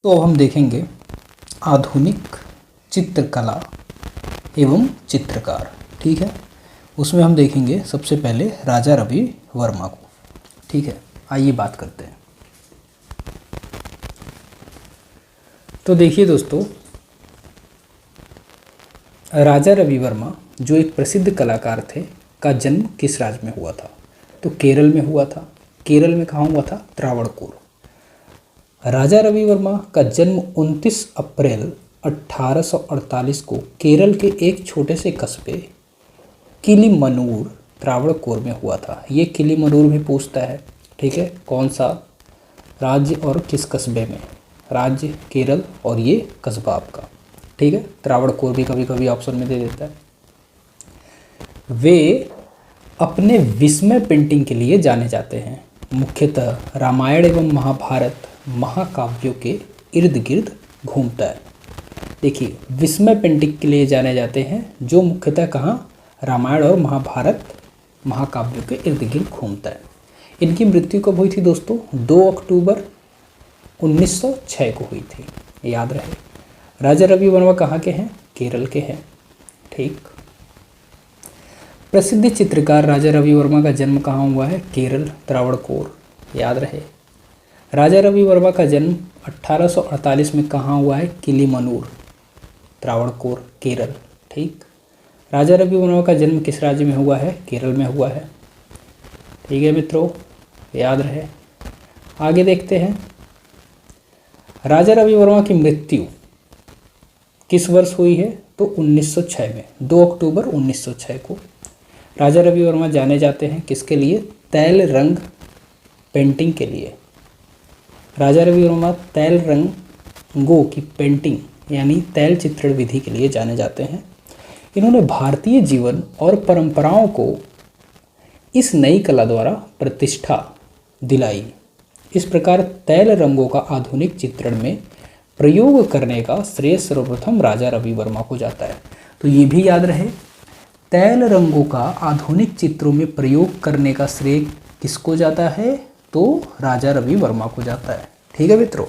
तो अब हम देखेंगे आधुनिक चित्रकला एवं चित्रकार। ठीक है, उसमें हम देखेंगे सबसे पहले राजा रवि वर्मा को। ठीक है, आइए बात करते हैं। तो देखिए दोस्तों, राजा रवि वर्मा जो एक प्रसिद्ध कलाकार थे का जन्म किस राज्य में हुआ था? तो केरल में हुआ था। केरल में कहाँ हुआ था? त्रावणकोर। राजा रवि वर्मा का जन्म 29 अप्रैल 1848 को केरल के एक छोटे से कस्बे किलीमनूर त्रावणकोर में हुआ था। ये किलीमनूर भी पूछता है। ठीक है, कौन सा राज्य और किस कस्बे में? राज्य केरल और ये कस्बा आपका। ठीक है, त्रावणकोर भी कभी कभी ऑप्शन में दे देता है। वे अपने विस्मय पेंटिंग के लिए जाने जाते हैं। मुख्यतः रामायण एवं महाभारत महाकाव्यों के इर्द गिर्द घूमता है। देखिए, विस्मय पेंटिंग के लिए जाने जाते हैं जो मुख्यतः कहाँ? रामायण और महाभारत महाकाव्यों के इर्द गिर्द घूमता है। इनकी मृत्यु कब हुई थी दोस्तों? 2 अक्टूबर 1906 को हुई थी, याद रहे। राजा रवि वर्मा कहाँ के हैं? केरल के हैं। ठीक, प्रसिद्ध चित्रकार राजा रवि वर्मा का जन्म कहाँ हुआ है? केरल, त्रावणकोर, याद रहे। राजा रवि वर्मा का जन्म 1848 में कहाँ हुआ है? किलीमनूर, त्रावणकोर, केरल। ठीक, राजा रवि वर्मा का जन्म किस राज्य में हुआ है? केरल में हुआ है। ठीक है मित्रों, याद रहे। आगे देखते हैं। राजा रवि वर्मा की मृत्यु किस वर्ष हुई है? तो 1906 में, 2 अक्टूबर 1906 को। राजा रवि वर्मा जाने जाते हैं किसके लिए? तैल रंग पेंटिंग के लिए। राजा रवि वर्मा तैल रंगों की पेंटिंग यानी तैल चित्रण विधि के लिए जाने जाते हैं। इन्होंने भारतीय जीवन और परंपराओं को इस नई कला द्वारा प्रतिष्ठा दिलाई। इस प्रकार तैल रंगों का आधुनिक चित्रण में प्रयोग करने का श्रेय सर्वप्रथम राजा रवि वर्मा को जाता है। तो ये भी याद रहे, तैल रंगों का आधुनिक चित्रों में प्रयोग करने का श्रेय किसको जाता है? तो राजा रवि वर्मा को जाता है। ठीक है मित्रों,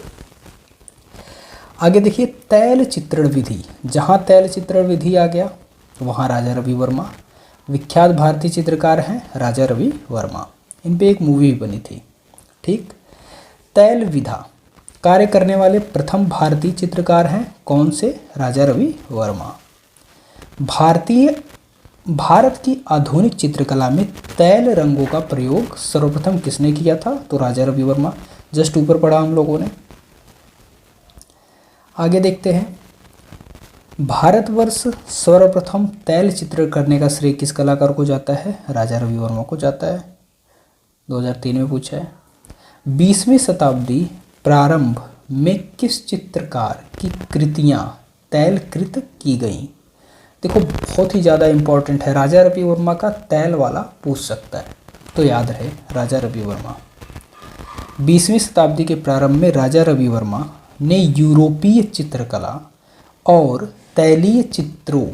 आगे देखिए तैल चित्रण विधि। जहाँ तैल चित्रण विधि आ गया वहाँ राजा रवि वर्मा। विख्यात भारतीय चित्रकार हैं राजा रवि वर्मा। इन पे एक मूवी भी बनी थी। ठीक, तैल विधा कार्य करने वाले प्रथम भारतीय चित्रकार हैं कौन से? राजा रवि वर्मा। भारत की आधुनिक चित्रकला में तैल रंगों का प्रयोग सर्वप्रथम किसने किया था? तो राजा रवि वर्मा। जस्ट ऊपर पढ़ा हम लोगों ने। आगे देखते हैं। भारतवर्ष सर्वप्रथम तैल चित्र करने का श्रेय किस कलाकार को जाता है? राजा रवि वर्मा को जाता है। 2003 में पूछा है। 20वीं शताब्दी प्रारंभ में किस चित्रकार की कृतियां तैलकृत की गईं? देखो, बहुत ही ज़्यादा इम्पोर्टेंट है। राजा रवि वर्मा का तैल वाला पूछ सकता है, तो याद रहे राजा रवि वर्मा। 20वीं शताब्दी के प्रारंभ में राजा रवि वर्मा ने यूरोपीय चित्रकला और तैलीय चित्रों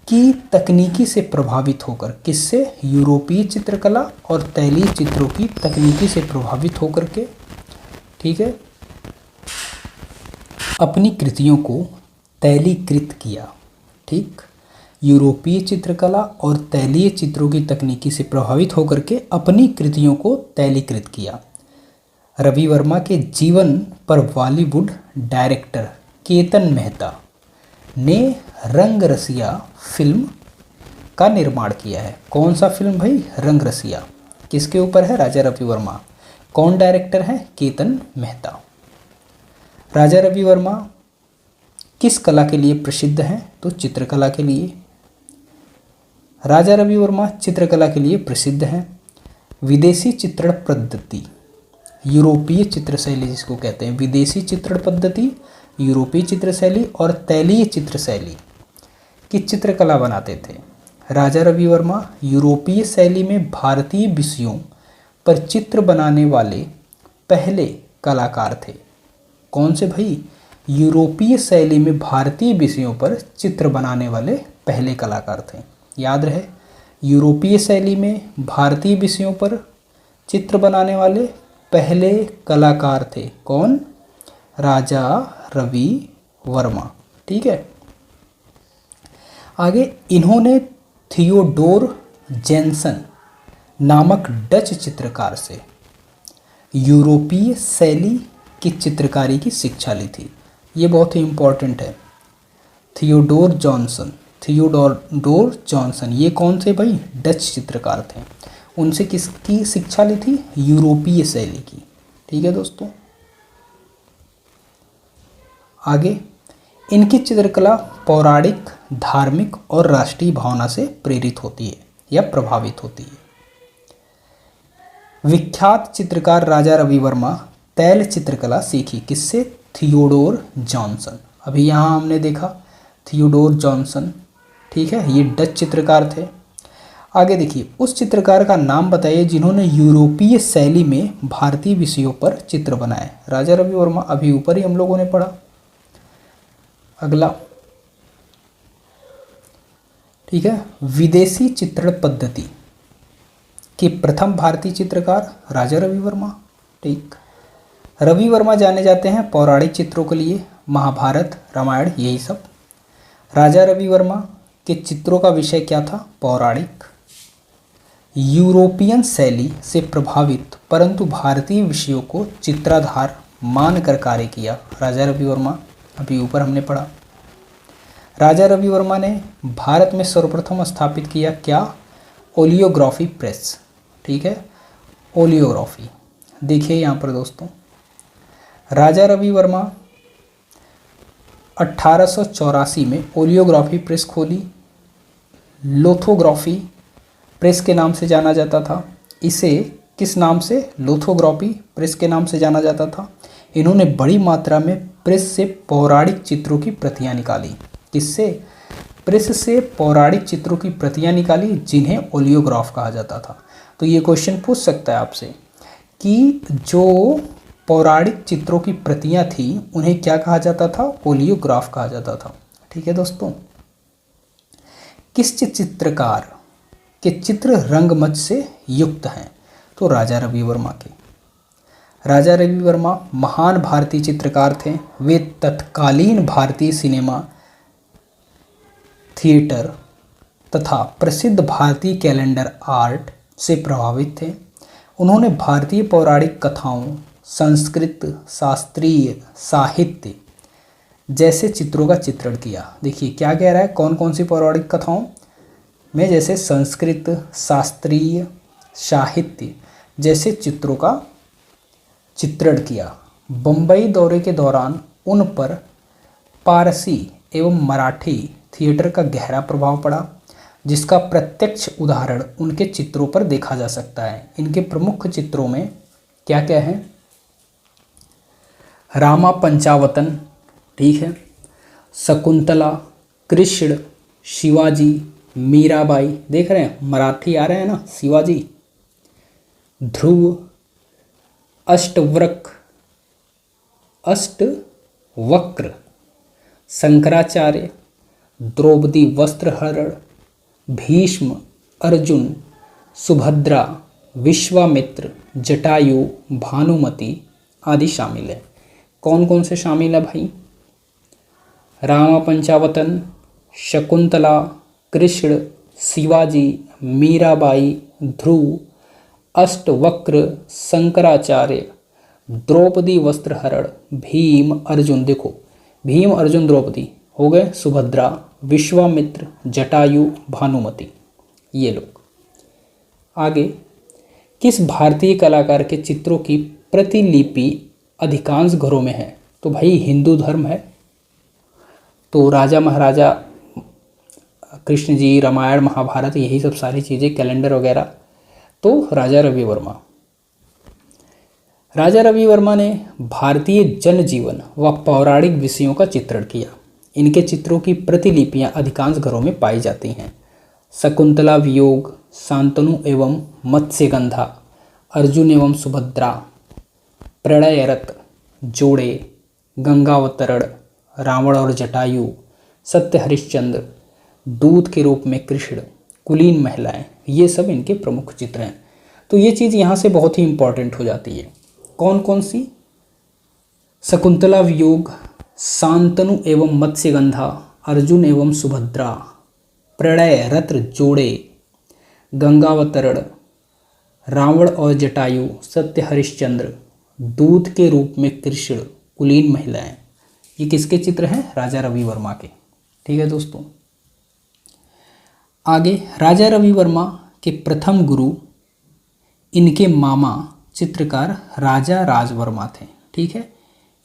की तकनीकी से प्रभावित होकर, किससे? यूरोपीय चित्रकला और तैलीय चित्रों की तकनीकी से प्रभावित होकर के, ठीक है, अपनी कृतियों को तैलीकृत किया। ठीक, यूरोपीय चित्रकला और तैलीय चित्रों की तकनीकी से प्रभावित होकर के अपनी कृतियों को तैलीकृत किया। रवि वर्मा के जीवन पर बॉलीवुड डायरेक्टर केतन मेहता ने रंग रसिया फिल्म का निर्माण किया है। कौन सा फिल्म भाई? रंग रसिया। किसके ऊपर है? राजा रवि वर्मा। कौन डायरेक्टर है? केतन मेहता। राजा रवि वर्मा किस कला के लिए प्रसिद्ध हैं? तो चित्रकला के लिए। राजा रवि वर्मा चित्रकला के लिए प्रसिद्ध हैं। विदेशी चित्रण पद्धति, यूरोपीय चित्र शैली जिसको कहते हैं, विदेशी चित्रण पद्धति, यूरोपीय चित्र शैली और तैलीय चित्र शैली की चित्रकला बनाते थे। राजा रवि वर्मा यूरोपीय शैली में भारतीय विषयों पर चित्र बनाने वाले पहले कलाकार थे। कौन से भाई? यूरोपीय शैली में भारतीय विषयों पर चित्र बनाने वाले पहले कलाकार थे। याद रहे, यूरोपीय शैली में भारतीय विषयों पर चित्र बनाने वाले पहले कलाकार थे। कौन? राजा रवि वर्मा। ठीक है, आगे इन्होंने थियोडोर जेन्सन नामक डच चित्रकार से यूरोपीय शैली की चित्रकारी की शिक्षा ली थी। ये बहुत ही इम्पोर्टेंट है। थियोडोर जॉनसन ये कौन थे भाई? डच चित्रकार थे। उनसे किसकी शिक्षा ली थी? यूरोपीय शैली की। ठीक है दोस्तों, आगे इनकी चित्रकला पौराणिक, धार्मिक और राष्ट्रीय भावना से प्रेरित होती है या प्रभावित होती है। विख्यात चित्रकार राजा रवि वर्मा तैल चित्रकला सीखी किससे? Theodore Johnson. अभी यहाँ हमने देखा थियोडोर जॉनसन। ठीक है, ये डच चित्रकार थे। आगे देखिए, उस चित्रकार का नाम बताइए जिन्होंने यूरोपीय शैली में भारतीय विषयों पर चित्र बनाए। राजा रवि वर्मा अभी ऊपर ही हम लोगों ने पढ़ा। अगला, ठीक है, विदेशी चित्रण पद्धति के प्रथम भारतीय चित्रकार राजा रवि वर्मा। ठीक, रवि वर्मा जाने जाते हैं पौराणिक चित्रों के लिए, महाभारत, रामायण, यही सब। राजा रवि वर्मा के चित्रों का विषय क्या था? पौराणिक। यूरोपियन शैली से प्रभावित परंतु भारतीय विषयों को चित्राधार मानकर कार्य किया राजा रवि वर्मा। अभी ऊपर हमने पढ़ा। राजा रवि वर्मा ने भारत में सर्वप्रथम स्थापित किया क्या? ओलियोग्राफी प्रेस। ठीक है, ओलियोग्राफी। देखिए यहाँ पर दोस्तों, राजा रवि वर्मा 1884 में ओलियोग्राफी प्रेस खोली। लोथोग्राफी प्रेस के नाम से जाना जाता था। इसे किस नाम से? लोथोग्राफी प्रेस के नाम से जाना जाता था। इन्होंने बड़ी मात्रा में प्रेस से पौराणिक चित्रों की प्रतियां निकाली। किससे? प्रेस से पौराणिक चित्रों की प्रतियां निकाली, जिन्हें ओलियोग्राफ कहा जाता था। तो ये क्वेश्चन पूछ सकता है आपसे कि जो पौराणिक चित्रों की प्रतियां थी उन्हें क्या कहा जाता था? ओलियोग्राफ कहा जाता था। ठीक है दोस्तों, किस चित्रकार के चित्र रंगमंच से युक्त हैं? तो राजा रवि वर्मा के। राजा रवि वर्मा महान भारतीय चित्रकार थे। वे तत्कालीन भारतीय सिनेमा, थिएटर तथा प्रसिद्ध भारतीय कैलेंडर आर्ट से प्रभावित थे। उन्होंने भारतीय पौराणिक कथाओं, संस्कृत, शास्त्रीय साहित्य जैसे चित्रों का चित्रण किया। देखिए क्या कह रहा है, कौन कौन सी पौराणिक कथाओं में? जैसे संस्कृत, शास्त्रीय, साहित्य जैसे चित्रों का चित्रण किया। बम्बई दौरे के दौरान उन पर पारसी एवं मराठी थिएटर का गहरा प्रभाव पड़ा, जिसका प्रत्यक्ष उदाहरण उनके चित्रों पर देखा जा सकता है। इनके प्रमुख चित्रों में क्या क्या है? रामा पंचावतन, ठीक है, शकुंतला, कृष्ण, शिवाजी, मीराबाई, देख रहे हैं मराठी आ रहे हैं ना, शिवाजी, ध्रुव, अष्टवक्र, शंकराचार्य, द्रौपदी वस्त्रहरण, भीष्म, अर्जुन, सुभद्रा, विश्वामित्र, जटायु, भानुमति आदि शामिल है। कौन कौन से शामिल है भाई? रामा पंचावतन, शकुंतला, कृष्ण, शिवाजी, मीराबाई, ध्रुव, अष्टवक्र, शंकराचार्य, द्रौपदी वस्त्रहरण, भीम, अर्जुन। देखो भीम, अर्जुन, द्रौपदी हो गए, सुभद्रा, विश्वामित्र, जटायु, भानुमति, ये लोग। आगे, किस भारतीय कलाकार के चित्रों की प्रतिलिपि अधिकांश घरों में है? तो भाई हिंदू धर्म है, तो राजा महाराजा, कृष्ण जी, रामायण, महाभारत, यही सब सारी चीज़ें, कैलेंडर वगैरह। तो राजा रवि वर्मा। राजा रवि वर्मा ने भारतीय जनजीवन व पौराणिक विषयों का चित्रण किया। इनके चित्रों की प्रतिलिपियां अधिकांश घरों में पाई जाती हैं। शकुंतला वियोग, शांतनु एवं मत्स्यगंधा, अर्जुन एवं सुभद्रा, प्रणयरत जोड़े, गंगावतरण, रावण और जटायु, सत्य हरिश्चंद्र, दूत के रूप में कृष्ण, कुलीन महिलाएं, ये सब इनके प्रमुख चित्र हैं। तो ये चीज़ यहाँ से बहुत ही इम्पॉर्टेंट हो जाती है। कौन कौन सी? शकुंतला वियोग, शांतनु एवं मत्स्यगंधा, अर्जुन एवं सुभद्रा, प्रणय रत्र जोड़े, गंगावतरण, रावण और जटायु, सत्य हरिश्चंद्र, दूत के रूप में कृष्ण, कुलीन महिलाएं। ये किसके चित्र हैं? राजा रवि वर्मा के। ठीक है दोस्तों। आगे, राजा रवि वर्मा के प्रथम गुरु इनके मामा चित्रकार राजा राजवर्मा थे। ठीक है,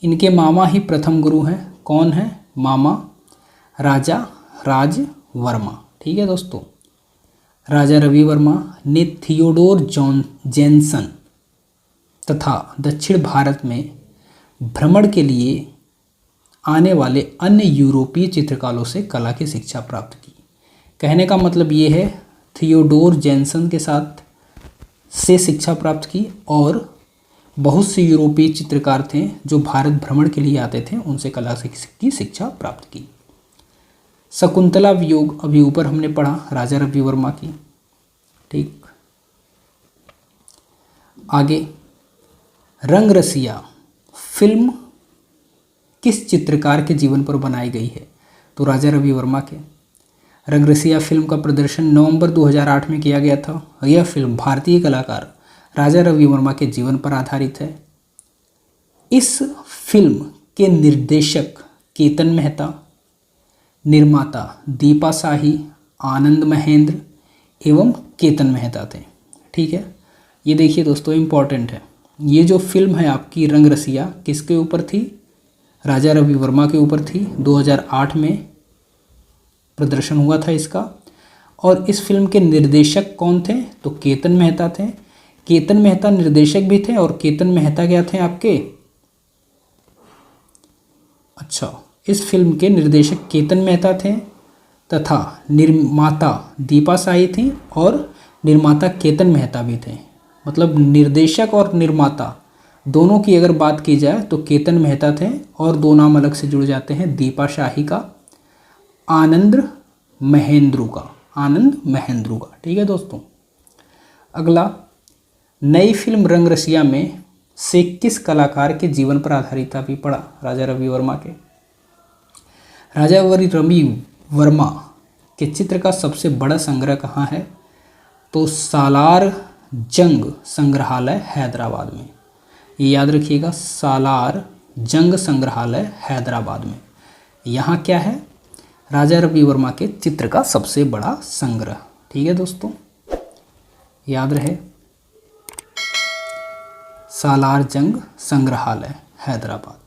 इनके मामा ही प्रथम गुरु हैं। कौन है? मामा राजा राजवर्मा। ठीक है दोस्तों। राजा रवि वर्मा ने थियोडोर जेनसन तथा दक्षिण भारत में भ्रमण के लिए आने वाले अन्य यूरोपीय चित्रकारों से कला की शिक्षा प्राप्त की। कहने का मतलब ये है, थियोडोर जेनसन के साथ से शिक्षा प्राप्त की और बहुत से यूरोपीय चित्रकार थे जो भारत भ्रमण के लिए आते थे, उनसे कला की शिक्षा प्राप्त की। शकुंतला वियोग अभी ऊपर हमने पढ़ा, राजा रवि वर्मा की। ठीक, आगे, रंगरसिया फिल्म किस चित्रकार के जीवन पर बनाई गई है? तो राजा रवि वर्मा के। रंगरसिया फिल्म का प्रदर्शन नवंबर 2008 में किया गया था। यह फिल्म भारतीय कलाकार राजा रवि वर्मा के जीवन पर आधारित है। इस फिल्म के निर्देशक केतन मेहता, निर्माता दीपा शाही, आनंद महेंद्र एवं केतन मेहता थे। ठीक है, ये देखिए दोस्तों, इम्पॉर्टेंट है। ये जो फिल्म है आपकी रंगरसिया, किसके ऊपर थी? राजा रवि वर्मा के ऊपर थी। 2008 में प्रदर्शन हुआ था इसका। और इस फिल्म के निर्देशक कौन थे? तो केतन मेहता थे। केतन मेहता निर्देशक भी थे और केतन मेहता क्या थे आपके? अच्छा, इस फिल्म के निर्देशक केतन मेहता थे तथा निर्माता दीपा शाही थी और निर्माता केतन मेहता भी थे। मतलब निर्देशक और निर्माता दोनों की अगर बात की जाए तो केतन मेहता थे और दो नाम अलग से जुड़ जाते हैं, दीपा शाही का, आनंद महेंद्रू का। ठीक है दोस्तों। अगला, नई फिल्म रंगरसिया में से किस कलाकार के जीवन पर आधारित था? भी पढ़ा, राजा रवि वर्मा के। राजा रवि वर्मा के चित्र का सबसे बड़ा संग्रह कहाँ है? तो सालार जंग संग्रहालय हैदराबाद में। ये याद रखिएगा, सालार जंग संग्रहालय हैदराबाद में। यहाँ क्या है? राजा रवि वर्मा के चित्र का सबसे बड़ा संग्रह। ठीक है दोस्तों, याद रहे, सालार जंग संग्रहालय हैदराबाद।